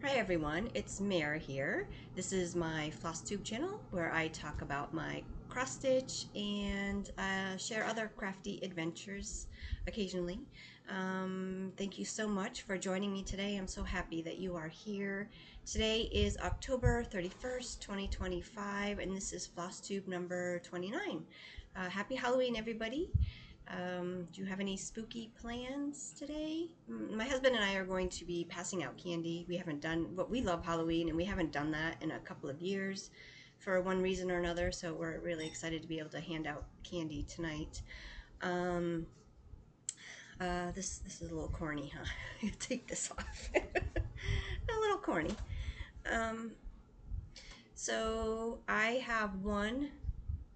Hi everyone, it's Mare here. This is my Flosstube channel where I talk about my cross stitch and share other crafty adventures occasionally. Thank you so much for joining me today. I'm so happy that you are here. Today is October 31st, 2025, and this is Flosstube number 29. Happy Halloween, everybody. Do you have any spooky plans today? My husband and I are going to be passing out candy. We haven't done, but we love Halloween and we haven't done that in a couple of years for one reason or another, so we're really excited to be able to hand out candy tonight. This is a little corny, huh? Take this off. A little corny. So I have one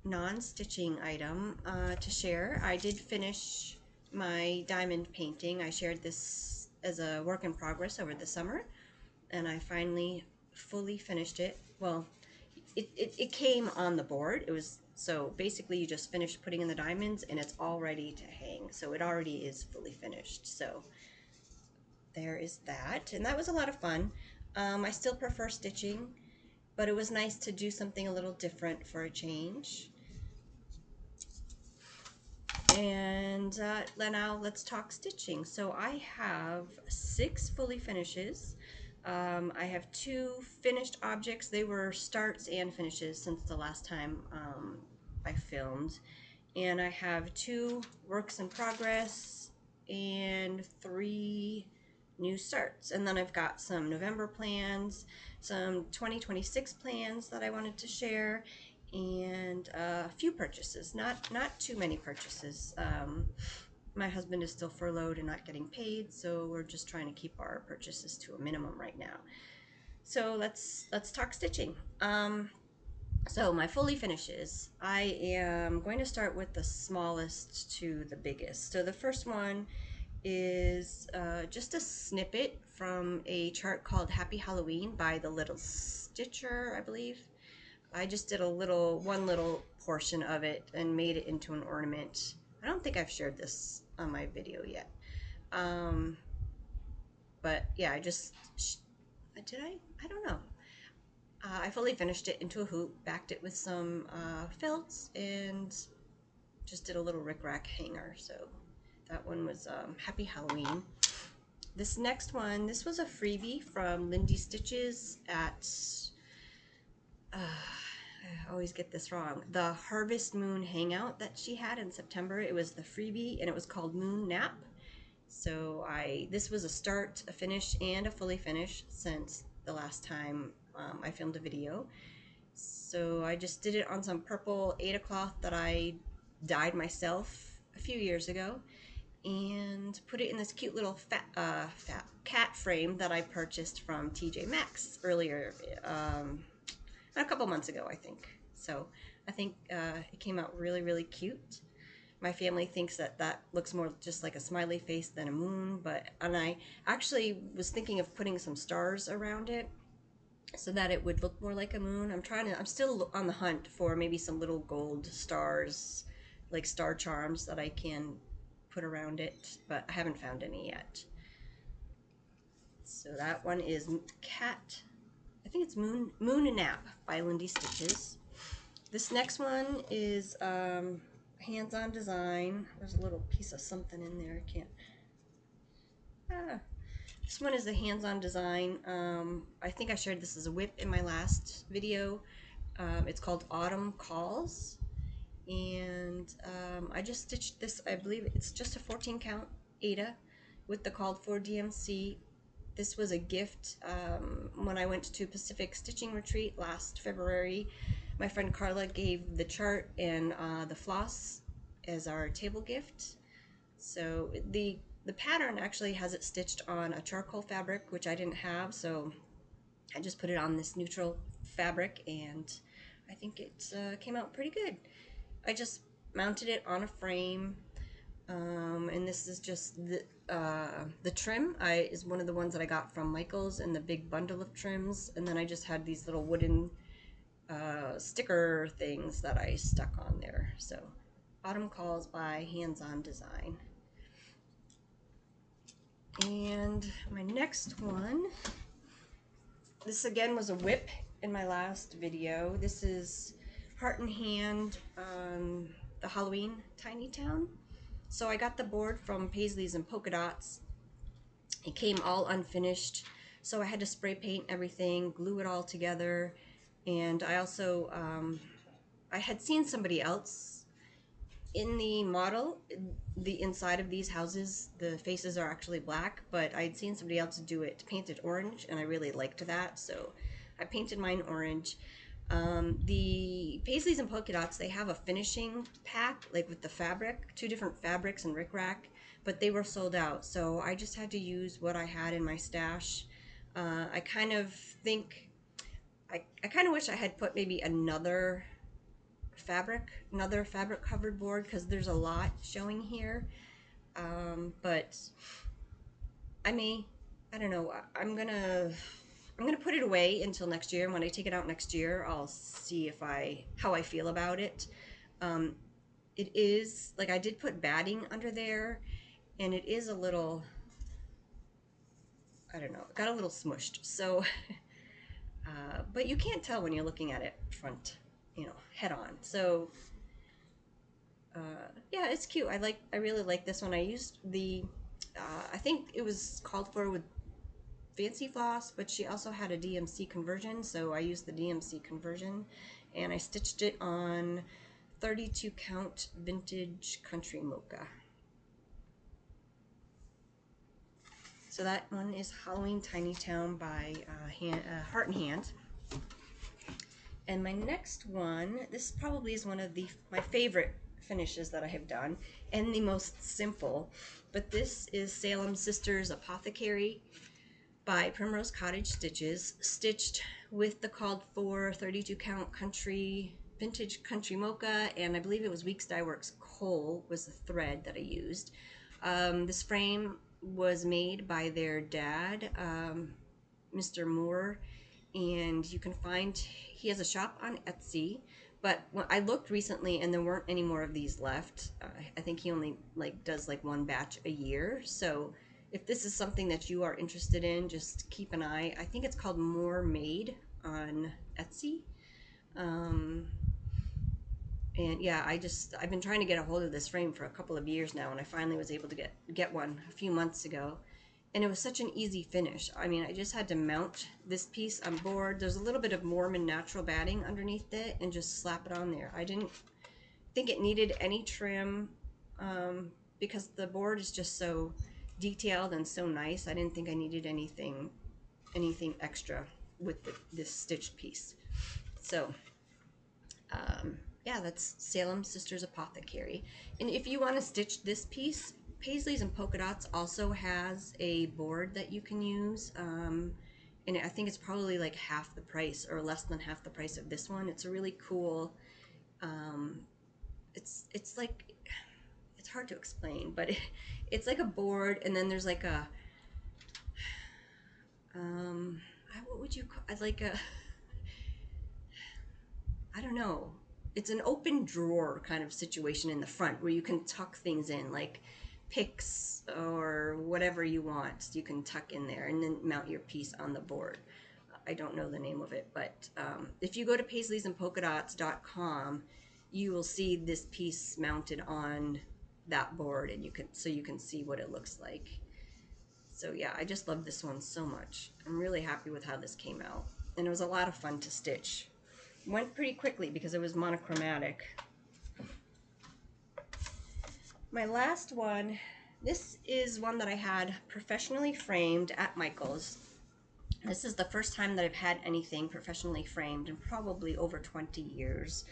non-stitching item to share. I did finish my diamond painting. I shared this as a work in progress over the summer, and I finally fully finished it. Well, it came on the board. It was, so basically you just finished putting in the diamonds and it's all ready to hang. So it already is fully finished. So there is that, and that was a lot of fun. I still prefer stitching, but it was nice to do something a little different for a change. And now let's talk stitching. So I have 6 fully finishes. I have 2 finished objects. They were starts and finishes since the last time I filmed. And I have 2 works in progress and 3 new starts. And then I've got some November plans, some 2026 plans that I wanted to share, and a few purchases. Not too many purchases. My husband is still furloughed and not getting paid, so we're just trying to keep our purchases to a minimum right now. So let's talk stitching. So my fully finishes, I am going to start with the smallest to the biggest. So the first one is just a snippet from a chart called Happy Halloween by the Little Stitcher, I believe. I just did one little portion of it and made it into an ornament. I don't think I've shared this on my video yet. But yeah, did I? I don't know. I fully finished it into a hoop, backed it with some felts, and just did a little rickrack hanger. So that one was Happy Halloween. This next one, this was a freebie from Lindy Stitches at I always get this wrong. The Harvest Moon Hangout that she had in September. It was the freebie and it was called Moon Nap. So this was a start, a finish, and a fully finish since the last time I filmed a video. So I just did it on some purple Aida cloth that I dyed myself a few years ago, and put it in this cute little fat cat frame that I purchased from TJ Maxx earlier, a couple months ago, I think. So I think it came out really, really cute. My family thinks that looks more just like a smiley face than a moon, and I actually was thinking of putting some stars around it so that it would look more like a moon. I'm still on the hunt for maybe some little gold stars, like star charms that I can put around it, but I haven't found any yet. So that one is I think it's Moon Nap by Lindy Stitches. This next one is hands-on design. There's a little piece of something in there. I can't. This one is a hands-on design. I think I shared this as a whip in my last video. It's called Autumn Calls, and I just stitched this. I believe it's just a 14 count Aida with the called for DMC. This was a gift when I went to Pacific Stitching Retreat last February. My friend Carla gave the chart and the floss as our table gift. So the pattern actually has it stitched on a charcoal fabric, which I didn't have, so I just put it on this neutral fabric, and I think it came out pretty good. I just mounted it on a frame, and this is just the trim is one of the ones that I got from Michael's in the big bundle of trims, and then I just had these little wooden sticker things that I stuck on there. So Autumn Calls by Hands-On Design. And my next one This again was a whip in my last video. This is Heart and Hand, the Halloween Tiny Town. So I got the board from Paisley's and Polka Dots. It came all unfinished, so I had to spray paint everything, glue it all together, and I also, I had seen somebody else in the model. The inside of these houses, the faces are actually black, but I'd seen somebody else do it painted orange, and I really liked that, so I painted mine orange. The Paisleys and Polka Dots, they have a finishing pack, like with the fabric, 2 different fabrics and rickrack, but they were sold out, so I just had to use what I had in my stash. I kind of think, I kind of wish I had put maybe another fabric covered board, because there's a lot showing here. But I don't know, I'm gonna put it away until next year, and when I take it out next year, I'll see how I feel about it. It is, like, I did put batting under there, and it is a little, I don't know, it got a little smushed, so, but you can't tell when you're looking at it front, head on, so, yeah, it's cute. I really like this one. I used the, I think it was called for with Fancy Floss, but she also had a DMC conversion, so I used the DMC conversion, and I stitched it on 32 count vintage country mocha. So that one is Halloween Tiny Town by Heart and Hand. And my next one, this probably is one of my favorite finishes that I have done, and the most simple, but this is Salem Sisters Apothecary by Primrose Cottage Stitches, stitched with the called for 32 count vintage country mocha, and I believe it was Weeks Dye Works Coal was the thread that I used. This frame was made by their dad, Mr. Moore, and you can find, he has a shop on Etsy, but when I looked recently and there weren't any more of these left. I think he only does one batch a year, so if this is something that you are interested in, just keep an eye. I think it's called More Made on Etsy. And yeah, I've been trying to get a hold of this frame for a couple of years now, and I finally was able to get one a few months ago. And it was such an easy finish. I mean, I just had to mount this piece on board. There's a little bit of Mormon natural batting underneath it, and just slap it on there. I didn't think it needed any trim, because the board is just so detailed and so nice. I didn't think I needed anything extra with this stitched piece. So yeah, that's Salem Sisters Apothecary. And if you want to stitch this piece, Paisley's and Polka Dots also has a board that you can use, and I think it's probably like half the price or less than half the price of this one. It's a really cool, it's like, it's hard to explain, but it's like a board, and then there's like a, what would you call, I don't know. It's an open drawer kind of situation in the front where you can tuck things in, like picks or whatever you want. You can tuck in there and then mount your piece on the board. I don't know the name of it, but if you go to paisleysandpolkadots.com, you will see this piece mounted on that board, and you can see what it looks like. So yeah, I just love this one so much. I'm really happy with how this came out, and it was a lot of fun to stitch. Went pretty quickly because it was monochromatic. My last one, this is one that I had professionally framed at Michael's. This is the first time that I've had anything professionally framed in probably over 20 years.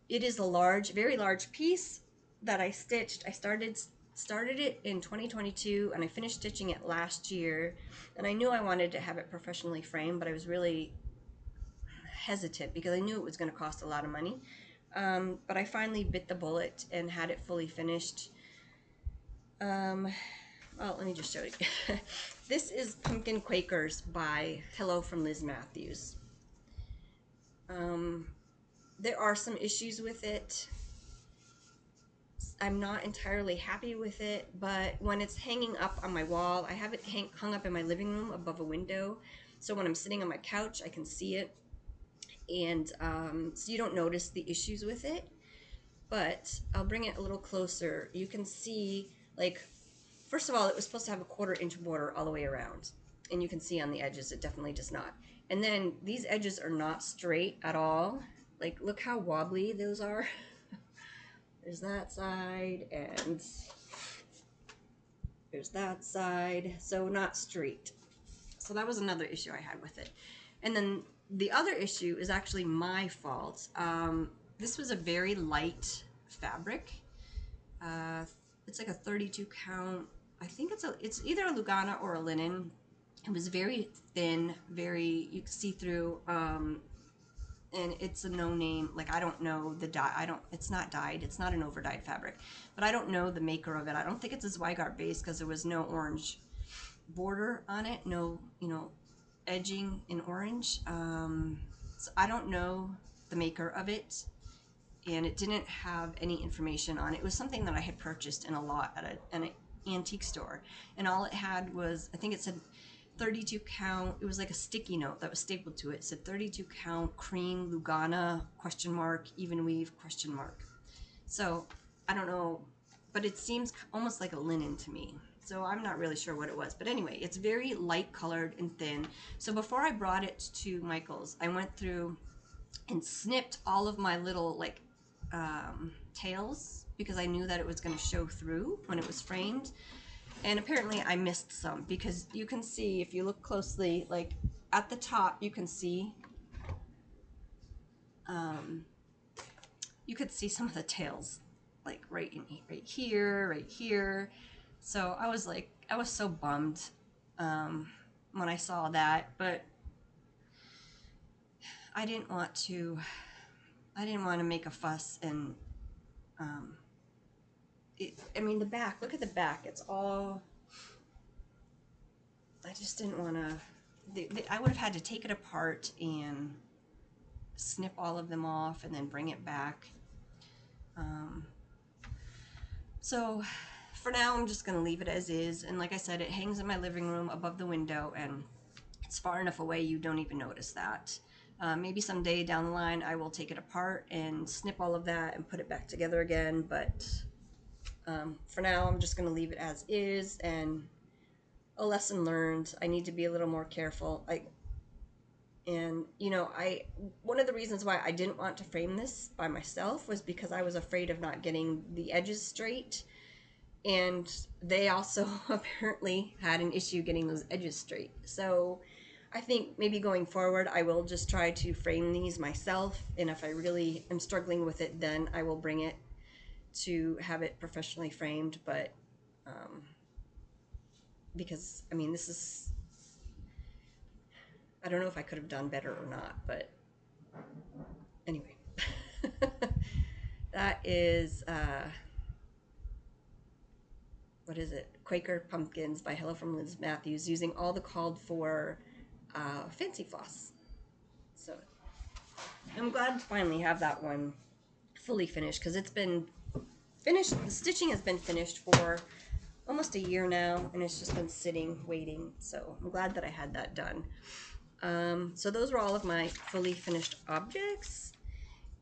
It is a very large piece that I stitched. I started it in 2022, and I finished stitching it last year, and I knew I wanted to have it professionally framed, but I was really hesitant because I knew it was going to cost a lot of money, but I finally bit the bullet and had it fully finished. Well, let me just show you. This is Pumpkin Quakers by Hello from Liz Matthews. There are some issues with it. I'm not entirely happy with it, but when it's hanging up on my wall, I have it hung up in my living room above a window. So when I'm sitting on my couch, I can see it. And so you don't notice the issues with it. But I'll bring it a little closer. You can see, like, first of all, it was supposed to have a 1/4 inch border all the way around. And you can see on the edges, it definitely does not. And then these edges are not straight at all. Like, look how wobbly those are. There's that side, and there's that side. So not straight. So that was another issue I had with it. And then the other issue is actually my fault. This was a very light fabric. It's like a 32 count. I think it's either a Lugana or a linen. It was very thin, very, you can see through, and it's a no name. Like, I don't know the dye. It's not dyed. It's not an over dyed fabric, but I don't know the maker of it. I don't think it's a Zweigart base because there was no orange border on it. No, edging in orange. So I don't know the maker of it, and it didn't have any information on it. It was something that I had purchased in a lot at an antique store, and all it had was, I think it said 32 count. It was like a sticky note that was stapled to it. It said 32 count cream Lugana ? Even weave ? So I don't know, but it seems almost like a linen to me. So I'm not really sure what it was. But anyway, it's very light colored and thin. So before I brought it to Michael's, I went through and snipped all of my little like tails because I knew that it was going to show through when it was framed. And apparently I missed some because you can see, if you look closely, like at the top, you can see, you could see some of the tails, like right here. So I was so bummed when I saw that, but I didn't want to make a fuss. And I mean, the back, look at the back. It's all, I just didn't want to, I would have had to take it apart and snip all of them off and then bring it back. So for now, I'm just going to leave it as is. And like I said, it hangs in my living room above the window, and it's far enough away you don't even notice that. Maybe someday down the line, I will take it apart and snip all of that and put it back together again. But for now, I'm just going to leave it as is. And a lesson learned. I need to be a little more careful. One of the reasons why I didn't want to frame this by myself was because I was afraid of not getting the edges straight. And they also apparently had an issue getting those edges straight. So I think maybe going forward, I will just try to frame these myself. And if I really am struggling with it, then I will bring it to have it professionally framed. But because, I mean, this is, I don't know if I could have done better or not, but anyway. That is, what is it? Quaker Pumpkins by Hello from Liz Matthews, using all the called for fancy floss. So I'm glad to finally have that one fully finished, because it's been finished. The stitching has been finished for almost a year now, and it's just been sitting waiting. So I'm glad that I had that done. So those were all of my fully finished objects,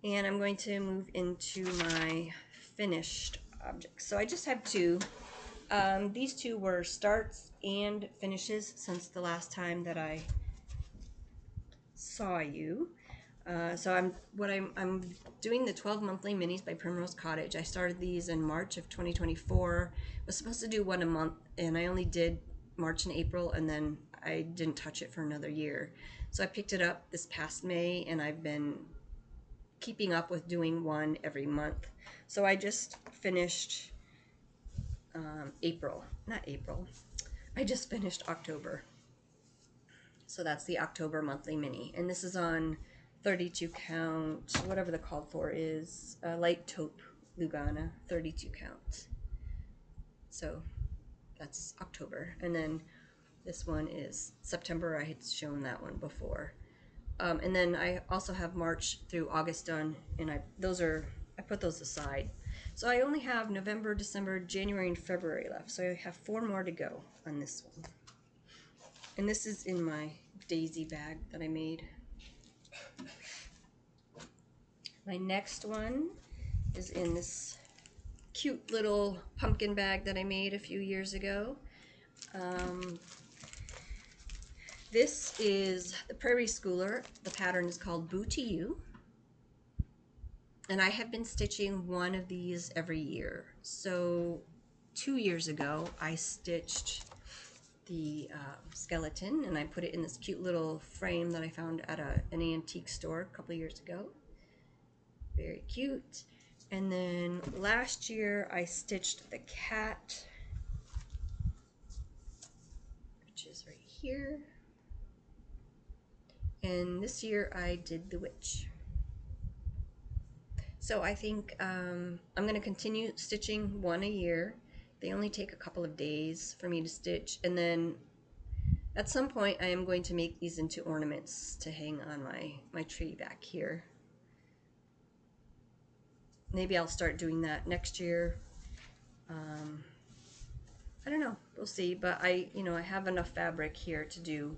and I'm going to move into my finished objects. So I just have two. These two were starts and finishes since the last time that I saw you. So I'm doing the 12 monthly minis by Primrose Cottage. I started these in March of 2024. I was supposed to do one a month, and I only did March and April, and then I didn't touch it for another year. So I picked it up this past May, and I've been keeping up with doing one every month. So I just finished I just finished October. So that's the October monthly mini, and this is on 32 count, whatever the called for is, light taupe Lugana, 32 count. So that's October, and then this one is September. I had shown that one before. And then I also have March through August done, and I put those aside So I only have November, December, January, and February left. So I have 4 more to go on this one. And this is in my daisy bag that I made. My next one is in this cute little pumpkin bag that I made a few years ago. This is the Prairie Schooler. The pattern is called Boo to You. And I have been stitching one of these every year. So 2 years ago, I stitched the skeleton, and I put it in this cute little frame that I found at an antique store a couple years ago. Very cute. And then last year I stitched the cat, which is right here. And this year I did the witch. So I think I'm going to continue stitching one a year. They only take a couple of days for me to stitch, and then at some point I am going to make these into ornaments to hang on my tree back here. Maybe I'll start doing that next year. I don't know, we'll see, but I have enough fabric here to do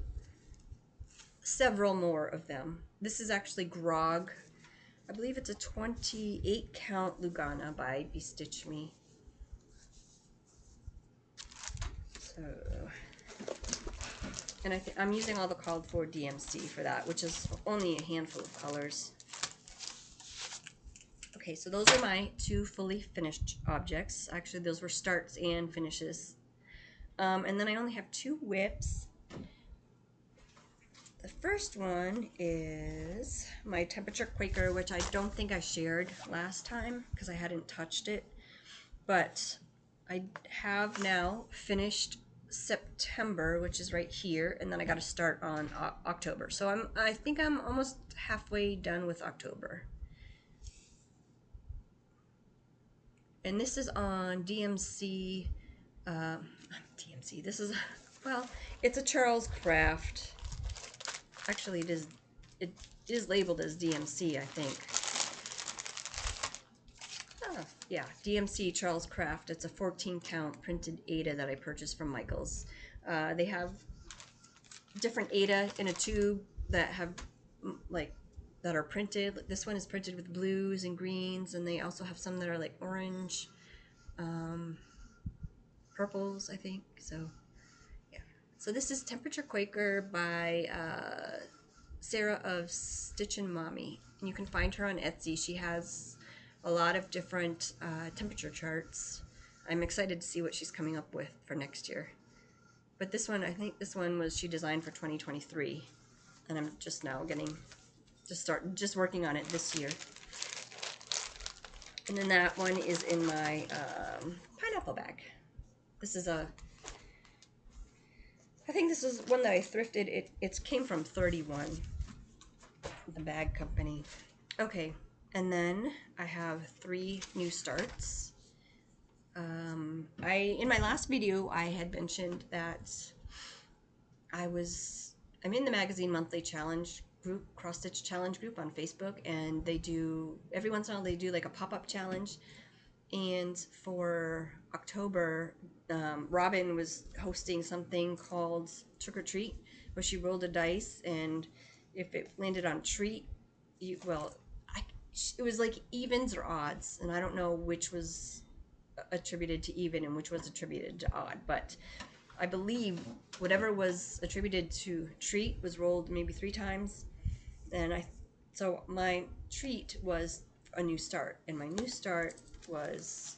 several more of them. This is actually Grog. I believe it's a 28 count Lugana by Bestitch Me. So, and I'm using all the called for DMC for that, which is only a handful of colors. Okay, so those are my 2 fully finished objects. Actually, those were starts and finishes. And then I only have 2 whips. The first one is my Temperature Quaker, which I don't think I shared last time because I hadn't touched it. But I have now finished September, which is right here, and then I got to start on October. So I think I'm almost halfway done with October. And this is on DMC. DMC. This is, well, it's a Charles Craft. Actually, it is labeled as DMC, I think. Yeah, DMC Charles Craft. It's a 14 count printed Aida that I purchased from Michael's. They have different Aida in a tube that have that are printed. This one is printed with blues and greens, and they also have some that are like orange, purples, I think. So yeah. So this is Temperature Quaker by Sarah of Stitchin' Mommy, and you can find her on Etsy. She has a lot of different temperature charts. I'm excited to see what she's coming up with for next year. But this one, I think this one was she designed for 2023, and I'm just now just working on it this year. And then that one is in my pineapple bag. This is I think this is one that I thrifted. It came from 31, the bag company. Okay, and then I have 3 new starts. In my last video, I had mentioned that I'm in the Magazine Monthly Challenge group, Cross Stitch Challenge group on Facebook, and they do, every once in a while they do like a pop-up challenge. And for October, Robin was hosting something called Trick or Treat, where she rolled a dice, and if it landed on treat, it was like evens or odds, and I don't know which was attributed to even and which was attributed to odd, but I believe whatever was attributed to treat was rolled maybe 3 times, and so my treat was a new start, and my new start was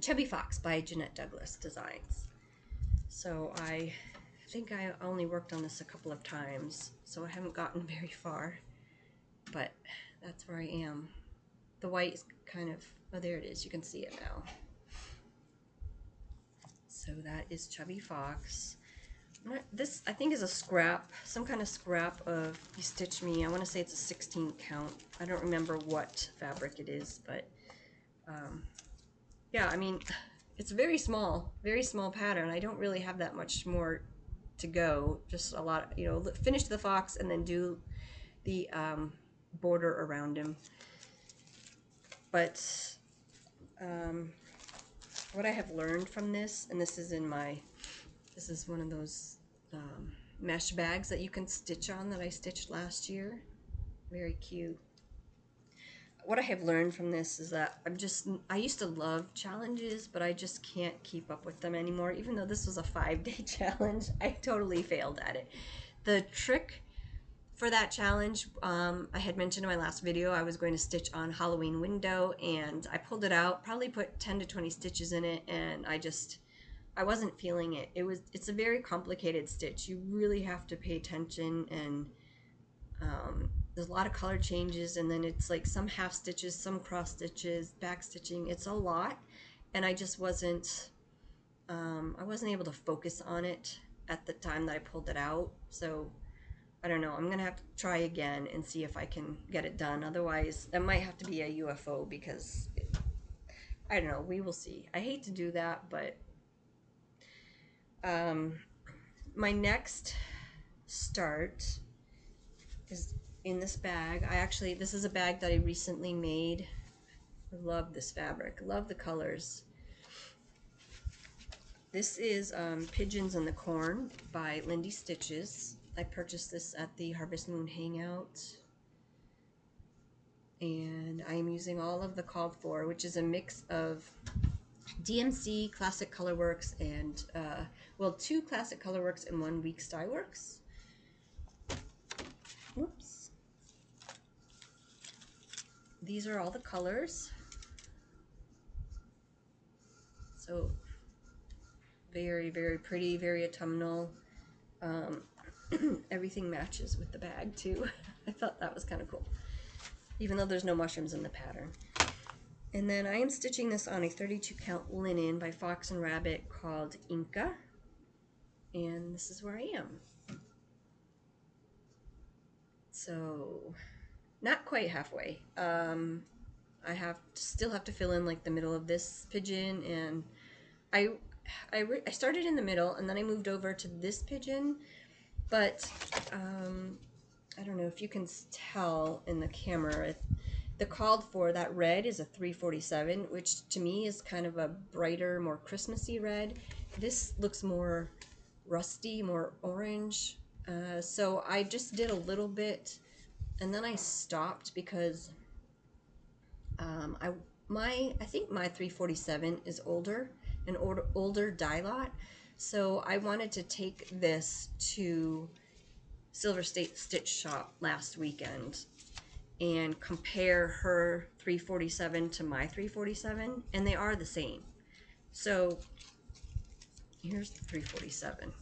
Chubby Fox by Jeannette Douglas Designs. So I think I only worked on this a couple of times, so I haven't gotten very far, but that's where I am. The white is kind of, oh, there it is, you can see it now. So that is Chubby Fox. This, I think, is a scrap, some kind of scrap of Bestitch Me. I want to say it's a 16 count. I don't remember what fabric it is, but yeah, I mean, it's very small pattern. I don't really have that much more to go. Just a lot, finish the fox and then do the border around him. But what I have learned from this, and this is in my, this is one of those mesh bags that you can stitch on that I stitched last year. Very cute. What I have learned from this is that I used to love challenges, but I just can't keep up with them anymore. Even though this was a 5-day challenge, I totally failed at it. The trick for that challenge, I had mentioned in my last video, I was going to stitch on Halloween window, and I pulled it out, probably put 10 to 20 stitches in it, and I wasn't feeling it. It's a very complicated stitch. You really have to pay attention, and there's a lot of color changes, and then it's like some half stitches, some cross stitches, back stitching. It's a lot, and I just wasn't I wasn't able to focus on it at the time that I pulled it out. So I don't know, I'm gonna have to try again and see if I can get it done. Otherwise it might have to be a UFO, because I don't know, we will see. I hate to do that, but my next start is in this bag. This is a bag that I recently made. I love this fabric, love the colors. This is Pigeons in the Corn by Lindy Stitches. I purchased this at the Harvest Moon Hangout, and I am using all of the called for, which is a mix of DMC, Classic Colorworks, and well, 2 Classic Colorworks and 1 Week Styleworks. Whoops. These are all the colors. So very, very pretty, very autumnal. Everything matches with the bag too. I thought that was kind of cool, even though there's no mushrooms in the pattern. And then I am stitching this on a 32 count linen by Fox and Rabbit called Inca, and this is where I am. So not quite halfway. I still have to fill in like the middle of this pigeon, and I started in the middle, and then I moved over to this pigeon, but I don't know if you can tell in the camera, the called for, that red is a 347, which to me is kind of a brighter, more Christmassy red. This looks more rusty, more orange. So I just did a little bit, and then I stopped because I think my 347 is older, an older dye lot. So I wanted to take this to Silver State Stitch Shop last weekend and compare her 347 to my 347, and they are the same. So here's the 347.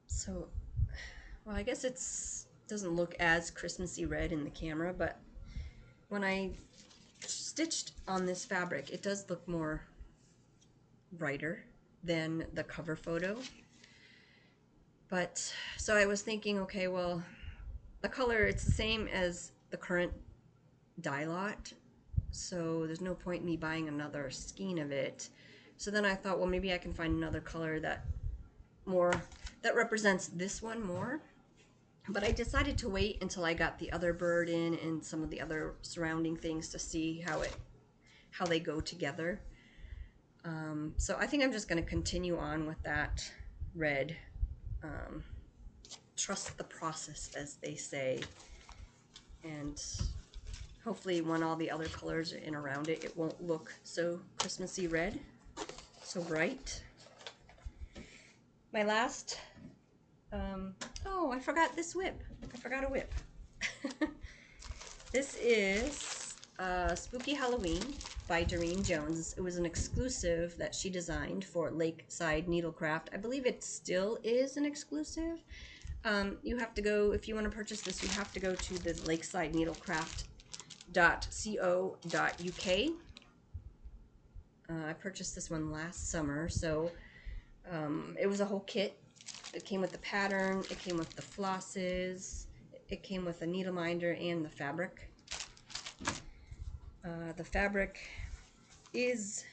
So, well, I guess it's doesn't look as Christmassy red in the camera, but when I stitched on this fabric, it does look more brighter than the cover photo. But so I was thinking, okay, well, the color, it's the same as the current dye lot, so there's no point in me buying another skein of it. So then I thought, well, maybe I can find another color that represents this one more. But I decided to wait until I got the other bird in and some of the other surrounding things to see how they go together. So I think I'm just going to continue on with that red. Trust the process, as they say, and hopefully when all the other colors are in around it, it won't look so Christmassy red, so bright. My last, oh, I forgot this whip. I forgot a whip. This is Spooky Halloween by Doreen Jones. It was an exclusive that she designed for Lakeside Needlecraft. I believe it still is an exclusive. You have to go, if you want to purchase this, you have to go to the Lakeside Needlecraft.co.uk. I purchased this one last summer, so it was a whole kit. It came with the pattern, it came with the flosses, it came with a needle minder and the fabric. The fabric is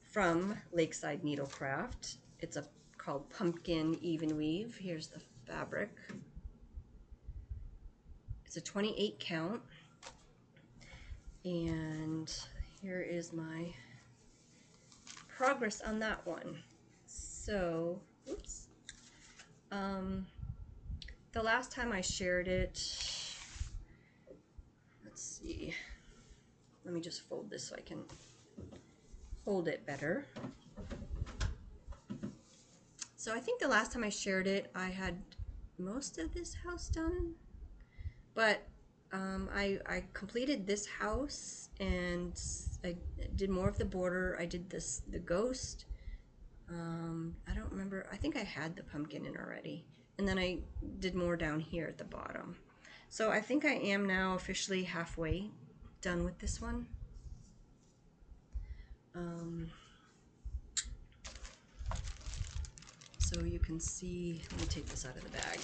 from Lakeside Needlecraft. It's called Pumpkin Even Weave. Here's the fabric. It's a 28 count, and here is my progress on that one. So, oops. The last time I shared it, let's see. Let me just fold this so I can hold it better. So I think the last time I shared it, I had most of this house done, but I completed this house and I did more of the border. I did the ghost. I don't remember. I think I had the pumpkin in already. And then I did more down here at the bottom. So I think I am now officially halfway done with this one. So you can see, let me take this out of the bag.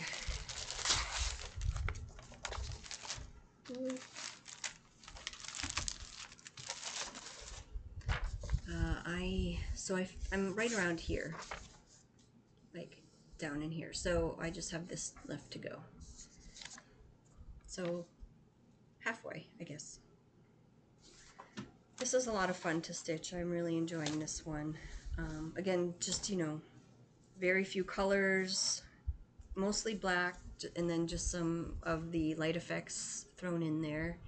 I'm right around here, like down in here. So I just have this left to go. So halfway, I guess. This is a lot of fun to stitch. I'm really enjoying this one. Again, just, you know, very few colors, mostly black, and then just some of the light effects thrown in there.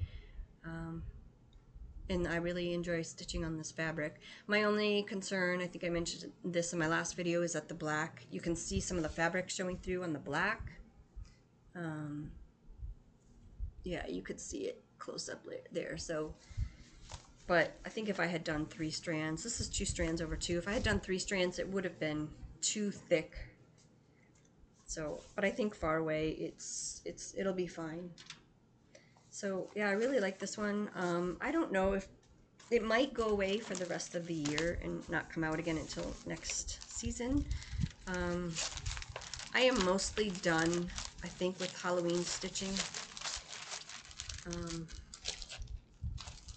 And I really enjoy stitching on this fabric. My only concern, I think I mentioned this in my last video, is that the black, you can see some of the fabric showing through on the black. Yeah, you could see it close up there. So, but I think if I had done 3 strands, this is 2 strands over 2. If I had done 3 strands, it would have been too thick. So, but I think far away, it'll be fine. So yeah, I really like this one. I don't know if it might go away for the rest of the year and not come out again until next season. I am mostly done, I think, with Halloween stitching.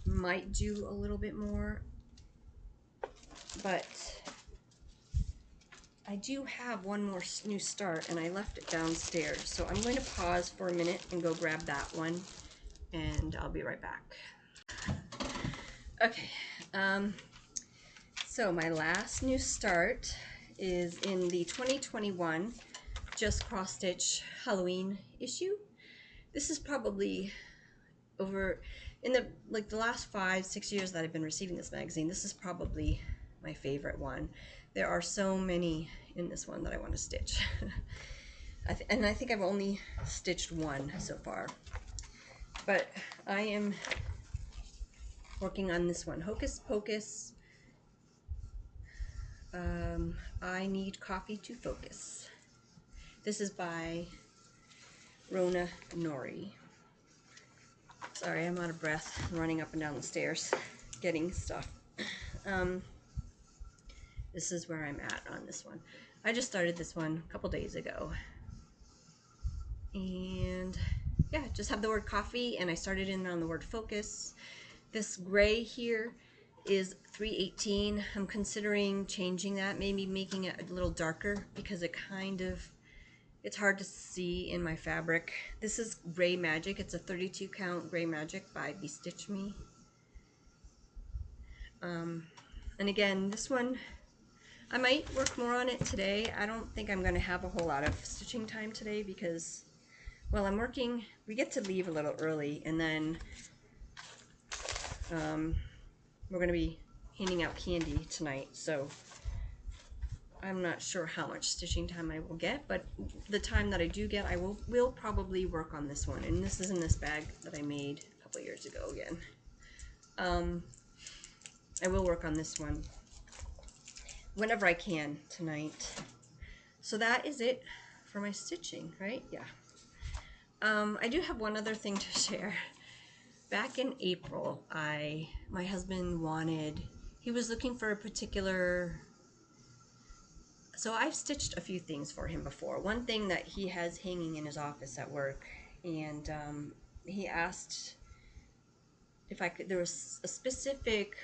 Might do a little bit more, but I do have one more new start and I left it downstairs. So I'm going to pause for a minute and go grab that one, and I'll be right back. Okay, so my last new start is in the 2021 Just Cross Stitch Halloween issue. This is probably over in the last 5-6 years that I've been receiving this magazine. This is probably my favorite one. There are so many in this one that I want to stitch. And I think I've only stitched one so far. But I am working on this one, Hocus Pocus. I Need Coffee to Focus. This is by Rhona Norrie. Sorry, I'm out of breath. I'm running up and down the stairs getting stuff. This is where I'm at on this one. I just started this one a couple days ago. And yeah, just have the word coffee, and I started in on the word focus. This gray here is 318. I'm considering changing that, maybe making it a little darker, because it's hard to see in my fabric. This is Gray Magic. It's a 32 count Gray Magic by Stitch Me. And again, this one, I might work more on it today. I don't think I'm going to have a whole lot of stitching time today because, well, I'm working. We get to leave a little early, and then we're going to be handing out candy tonight, so I'm not sure how much stitching time I will get, but the time that I do get, I will probably work on this one. And this is in this bag that I made a couple years ago again. I will work on this one whenever I can tonight. So that is it for my stitching, right? Yeah. I do have one other thing to share. Back in April, my husband he was looking for a particular, so I've stitched a few things for him before. One thing that he has hanging in his office at work, and he asked if I could, there was a specific,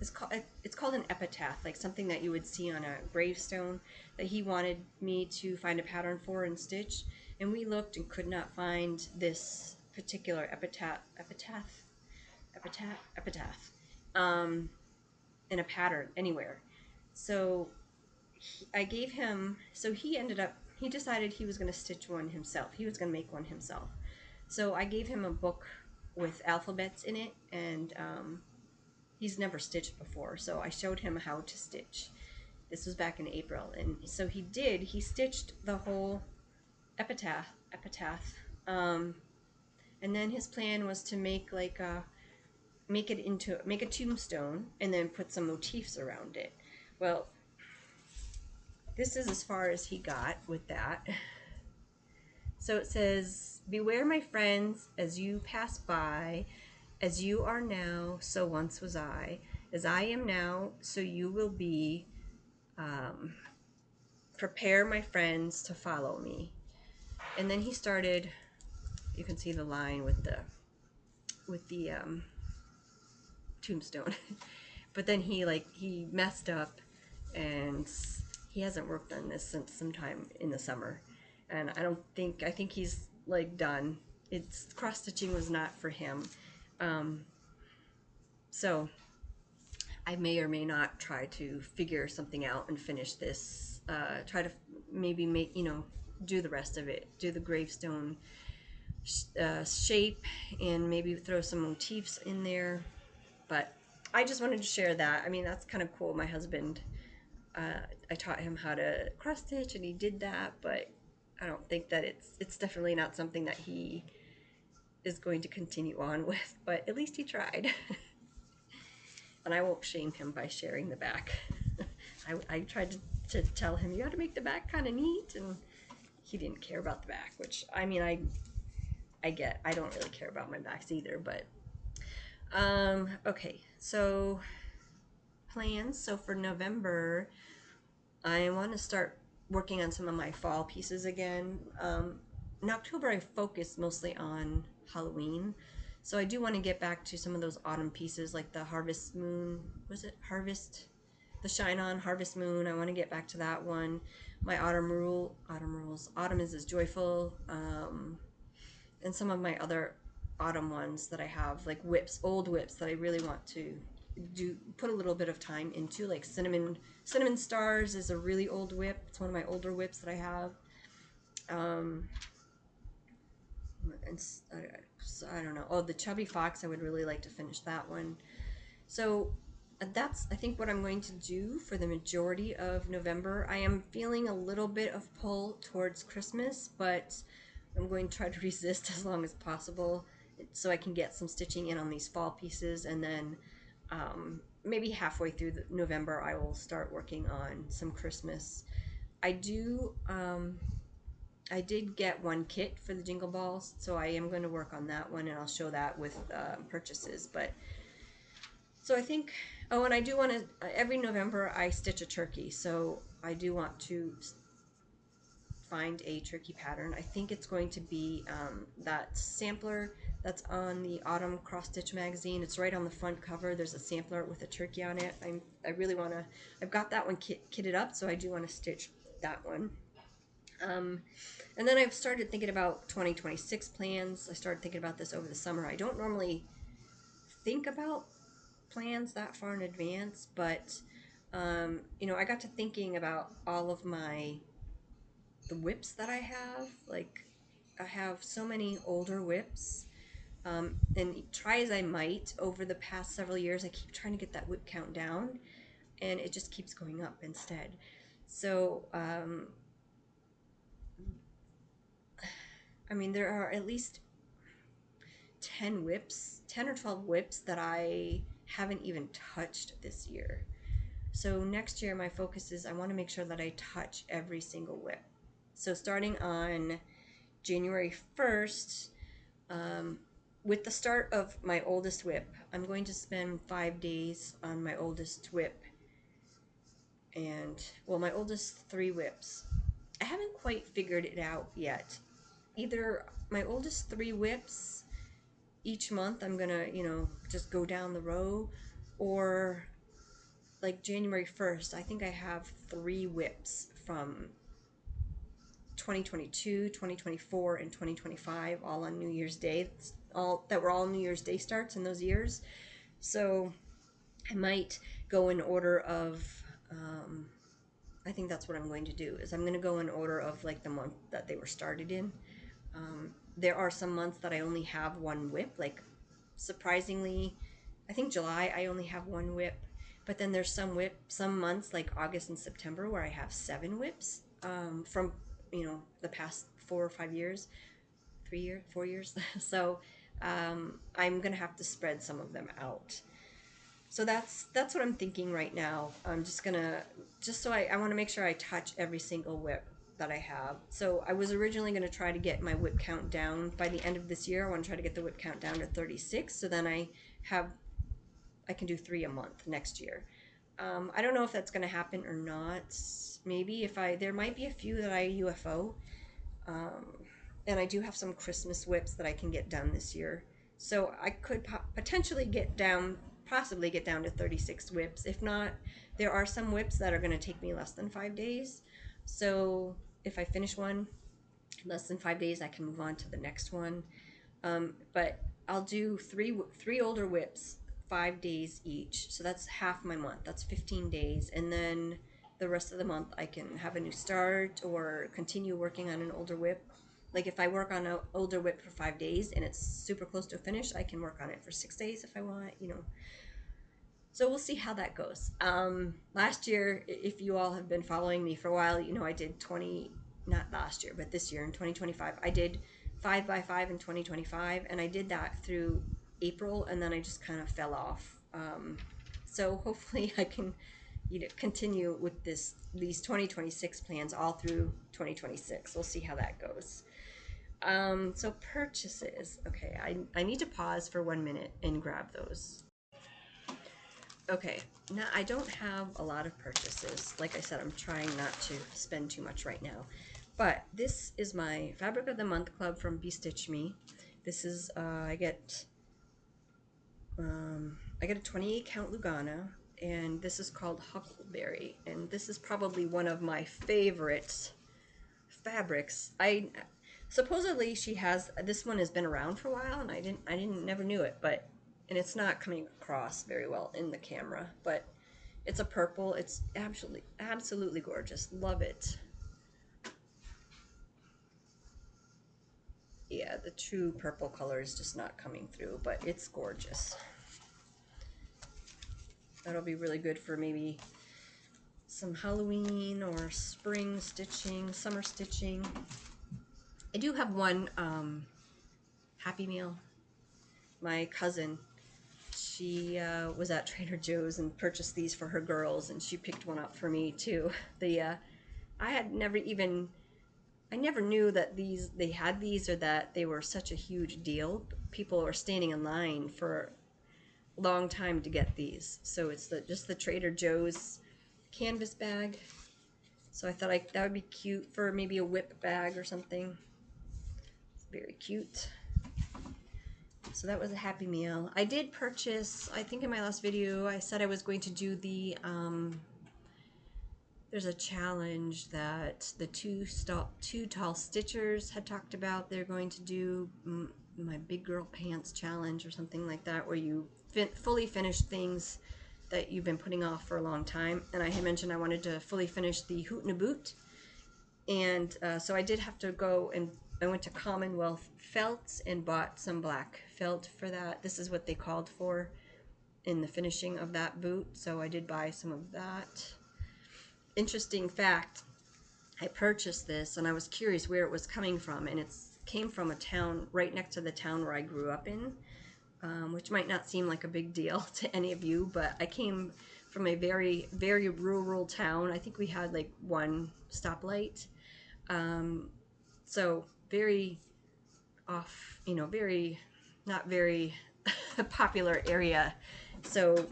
it's called an epitaph, like something that you would see on a gravestone, that he wanted me to find a pattern for and stitch. and we looked and could not find this particular epitaph in a pattern anywhere. So I gave him, so he decided he was going to stitch one himself. He was going to make one himself. So I gave him a book with alphabets in it, and he's never stitched before. So I showed him how to stitch. This was back in April, and so he stitched the whole epitaph. And then his plan was to make make a tombstone and then put some motifs around it. Well, this is as far as he got with that. So it says, "Beware, my friends, as you pass by, as you are now, so once was I. As I am now, so you will be. Prepare, my friends, to follow me." And then he started. You can see the line with the tombstone. But then he messed up, and he hasn't worked on this since sometime in the summer. And I think he's like done. It's cross stitching was not for him. So I may or may not try to figure something out and finish this. Try to maybe make, do the rest of it, do the gravestone shape, and maybe throw some motifs in there. But I just wanted to share that. I mean, that's kind of cool. My husband, I taught him how to cross stitch, and he did that. But I don't think that it's definitely not something that he is going to continue on with. But at least he tried. And I won't shame him by sharing the back. I tried to tell him, you got to make the back kind of neat, and he didn't care about the back, which, I mean, I get. I don't really care about my backs either, but okay, so plans. So for November, I want to start working on some of my fall pieces again. In October, I focused mostly on Halloween. So I do want to get back to some of those autumn pieces, like the Harvest Moon. Was it Harvest? The Shine On Harvest Moon. I want to get back to that one. My Autumn Rules. Autumn is joyful. And some of my other autumn ones that I have, like old whips that I really want to put a little bit of time into, like Cinnamon Stars is a really old whip. It's one of my older whips that I have. And I don't know. Oh, the Chubby Fox, I would really like to finish that one. So that's, I think, what I'm going to do for the majority of November. I am feeling a little bit of pull towards Christmas, but I'm going to try to resist as long as possible so I can get some stitching in on these fall pieces, and then maybe halfway through November I will start working on some Christmas. I did get one kit for the Jingle Balls, so I am going to work on that one, and I'll show that with purchases. But so I think, oh, and I do want to, every November I stitch a turkey, so I do want to find a turkey pattern. I think it's going to be that sampler that's on the Autumn Cross Stitch magazine. It's right on the front cover. There's a sampler with a turkey on it. I really want to, I've got that one kitted up, so I do want to stitch that one. And then I've started thinking about 2026 plans. I started thinking about this over the summer. I don't normally think about plans that far in advance, but I got to thinking about all of the whips that I have. Like, I have so many older whips, and try as I might over the past several years, I keep trying to get that whip count down, and it just keeps going up instead. So I mean, there are at least 10 or 12 whips that I haven't even touched this year. So next year, my focus is I want to make sure that I touch every single whip. So starting on January 1st, with the start of my oldest whip, I'm going to spend 5 days on my oldest whip. And, well, my oldest 3 whips. I haven't quite figured it out yet. Either my oldest 3 whips each month I'm gonna, just go down the row, or like January 1st, I think I have 3 whips from 2022, 2024, and 2025, all on New Year's Day. All that were all New Year's Day starts in those years. So I might go in order of, I think that's what I'm going to do, is I'm going to go in order of like the month that they were started in. There are some months that I only have one whip, like surprisingly, I think July I only have one whip, but then there's some months like August and September where I have 7 whips, from, the past 4 or 5 years, 4 years. So I'm gonna have to spread some of them out. So that's what I'm thinking right now. I'm just so I want to make sure I touch every single whip that I have. So I was originally going to try to get my whip count down by the end of this year. I want to try to get the whip count down to 36, so then I can do 3 a month next year. I don't know if that's going to happen or not. Maybe there might be a few that I UFO, and I do have some Christmas whips that I can get done this year. So I could potentially possibly get down to 36 whips. If not, there are some whips that are going to take me less than 5 days. So if I finish one less than 5 days, I can move on to the next one. But I'll do three older whips, 5 days each. So that's half my month. That's 15 days. And then the rest of the month I can have a new start or continue working on an older whip. Like if I work on an older whip for 5 days and it's super close to a finish, I can work on it for 6 days if I want, So we'll see how that goes. Last year, if you all have been following me for a while, I did not last year, but this year in 2025, I did 5x5 in 2025, and I did that through April, and then I just kind of fell off. So hopefully I can, continue with these 2026 plans all through 2026. We'll see how that goes. So purchases. Okay, I need to pause for 1 minute and grab those. Okay, now I don't have a lot of purchases. Like I said, I'm trying not to spend too much right now. But this is my Fabric of the Month Club from Bestitch Me. This is, I get a 28 count Lugana, and this is called Huckleberry. And this is probably one of my favorite fabrics. Supposedly this one has been around for a while, and I never knew it, and it's not coming across very well in the camera, but it's a purple. It's absolutely gorgeous. Love it. Yeah, the true purple color is just not coming through, but it's gorgeous. That'll be really good for maybe some Halloween or spring stitching, summer stitching. I do have one Happy Meal. My cousin, she was at Trader Joe's and purchased these for her girls, and she picked one up for me too. I never knew that they had these, or that they were such a huge deal. People were standing in line for a long time to get these. So it's just the Trader Joe's canvas bag. So I thought that would be cute for maybe a whip bag or something. It's very cute. So that was a Happy Meal. I did purchase, I think in my last video, I said I was going to do the, there's a challenge that the two tall stitchers had talked about. They're going to do my Big Girl Pants challenge or something like that, where you fully finish things that you've been putting off for a long time. And I had mentioned I wanted to fully finish the Hoot and a Boot. And so I did have to go, and I went to Commonwealth Felts and bought some black felt for that. This is what they called for in the finishing of that boot, so I did buy some of that. Interesting fact, I purchased this and I was curious where it was coming from, and it came from a town right next to the town where I grew up in, which might not seem like a big deal to any of you, but I came from a very, very rural town. I think we had like one stoplight. So very off, not very popular area. So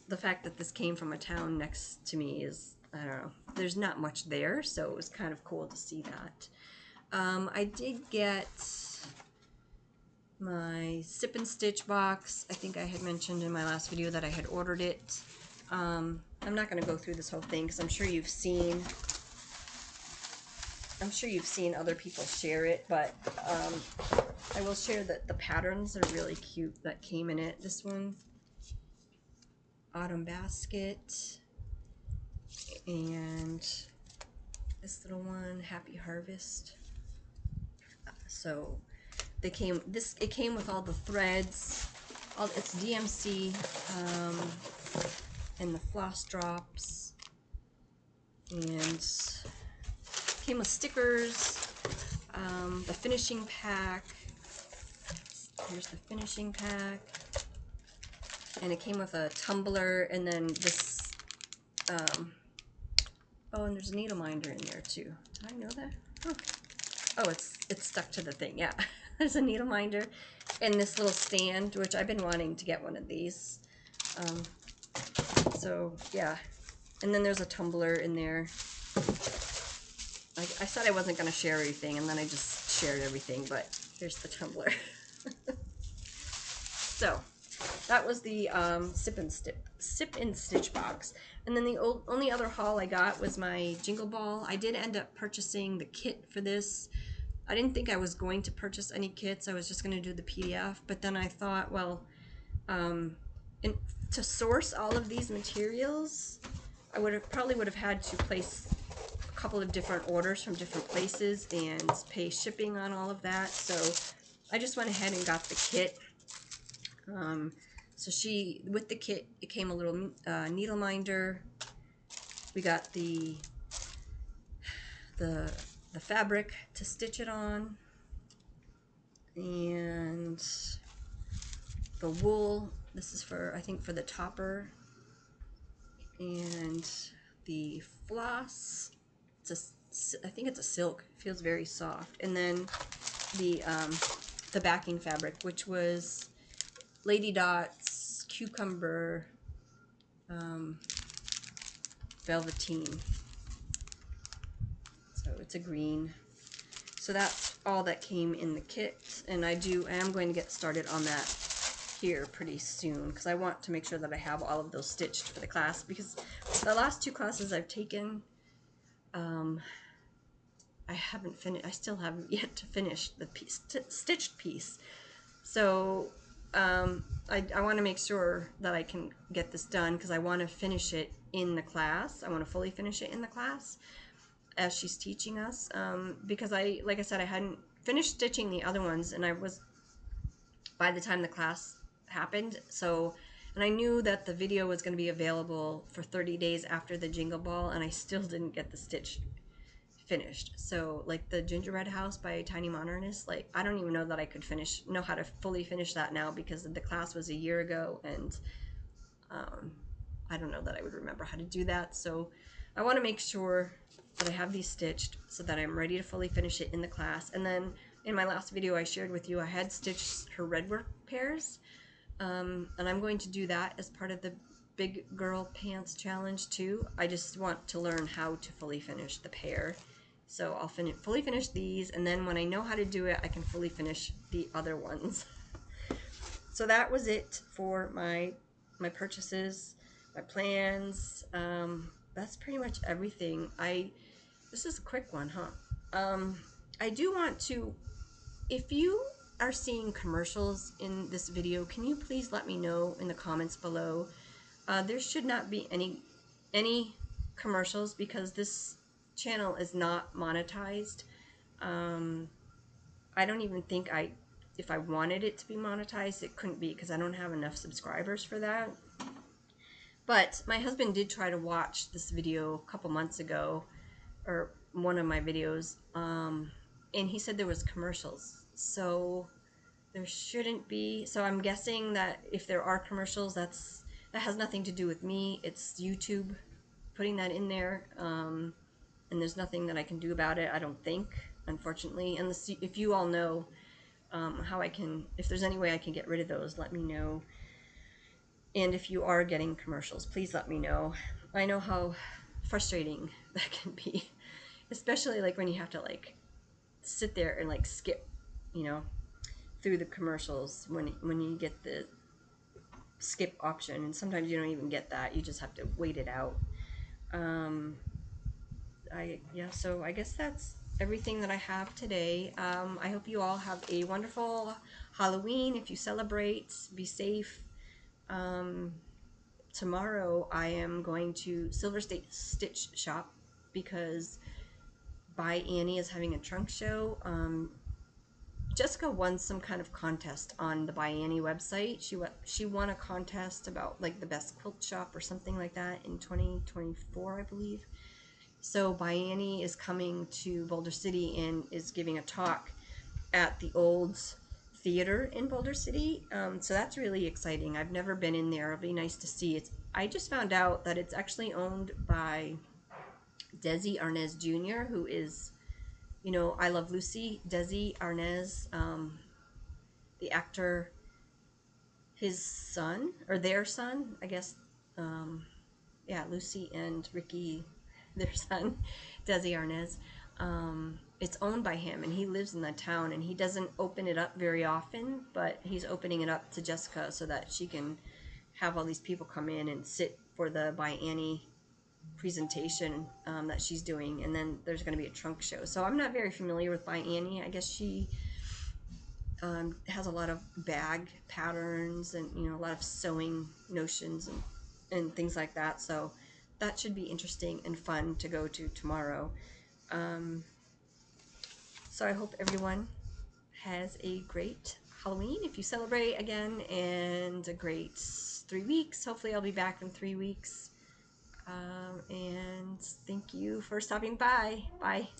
the fact that this came from a town next to me is, I don't know, there's not much there, so it was kind of cool to see that. I did get my Sip and Stitch box. I think I had mentioned in my last video that I had ordered it. I'm not going to go through this whole thing because I'm sure you've seen I'm sure you've seen other people share it, but I will share that the patterns are really cute that came in it. This one, Autumn Basket, and this little one, Happy Harvest. So they came, it came with all the threads, it's DMC, and the floss drops, and came with stickers, the finishing pack. Here's the finishing pack, and it came with a tumbler, and then this, oh, and there's a needle minder in there too. Did I know that? Oh, it's stuck to the thing. Yeah, there's a needle minder, and this little stand, which I've been wanting to get one of these. So yeah, and then there's a tumbler in there. I said I wasn't going to share everything, and then I just shared everything, but here's the tumbler. So that was the Sip and Stitch box. And then the only other haul I got was my Jingle Ball. I did end up purchasing the kit for this. I didn't think I was going to purchase any kits. I was just going to do the PDF. But then I thought, well, to source all of these materials, I probably would have had to place a couple of different orders from different places and pay shipping on all of that. So I just went ahead and got the kit. So with the kit, it came a little needle minder. We got the fabric to stitch it on, and the wool. This is for, I think, for the topper, and the floss. I think it's a silk. It feels very soft. And then the backing fabric, which was Lady Dot's cucumber velveteen. So it's a green. So that's all that came in the kit, and I am going to get started on that here pretty soon, because I want to make sure that I have all of those stitched for the class, because the last two classes I've taken, I still haven't yet to finish the stitched piece. So I want to make sure that I can get this done, because I want to finish it in the class. I want to fully finish it in the class as she's teaching us, because like I said, I hadn't finished stitching the other ones, and I was, by the time the class happened, and I knew that the video was going to be available for 30 days after the Jingle Ball, and I still didn't get the stitch finished. So like the Gingerbread House by Tiny Modernist, like I don't even know that I could know how to fully finish that now, because the class was a year ago, and I don't know that I would remember how to do that. So I want to make sure that I have these stitched so that I'm ready to fully finish it in the class. And then in my last video I shared with you, I had stitched her redwork pairs, and I'm going to do that as part of the Big Girl Pants Challenge too. I just want to learn how to fully finish the pair. So I'll fully finish these, and then when I know how to do it, I can fully finish the other ones. So that was it for my purchases, my plans. That's pretty much everything. This is a quick one, huh? I do want to, if you are seeing commercials in this video, can you please let me know in the comments below? There should not be any commercials, because this channel is not monetized. I don't even think if I wanted it to be monetized, it couldn't be, because I don't have enough subscribers for that. But my husband did try to watch this video a couple months ago, or one of my videos, and he said there was commercials. So there shouldn't be. So I'm guessing that if there are commercials, that has nothing to do with me. It's YouTube putting that in there, and there's nothing that I can do about it, I don't think, unfortunately. And if you all know how I can, if there's any way I can get rid of those, let me know. And if you are getting commercials, please let me know. I know how frustrating that can be, especially like when you have to like sit there and like skip, through the commercials when you get the skip option, and sometimes you don't even get that. You just have to wait it out. Yeah, so I guess that's everything that I have today. I hope you all have a wonderful Halloween. If you celebrate, be safe. Um, Tomorrow I am going to Silver State Stitch Shop because By Annie is having a trunk show. Jessica won some kind of contest on the By Annie website. She won a contest about like the best quilt shop or something like that in 2024, I believe. So By Annie is coming to Boulder City and is giving a talk at the old theater in Boulder City. So that's really exciting. I've never been in there. It'll be nice to see. I just found out that it's actually owned by Desi Arnaz Jr., who is, I Love Lucy. Desi Arnaz, the actor, his son, or their son, I guess. Um, yeah, Lucy and Ricky, their son, Desi Arnaz. It's owned by him, and he lives in the town, and he doesn't open it up very often, but he's opening it up to Jessica so that she can have all these people come in and sit for the By Annie presentation that she's doing, and then there's going to be a trunk show. So I'm not very familiar with By Annie. I guess she has a lot of bag patterns and a lot of sewing notions and things like that. So that should be interesting and fun to go to tomorrow. Um, so I hope everyone has a great Halloween if you celebrate again, and a great 3 weeks. Hopefully I'll be back in 3 weeks. And thank you for stopping by. Bye.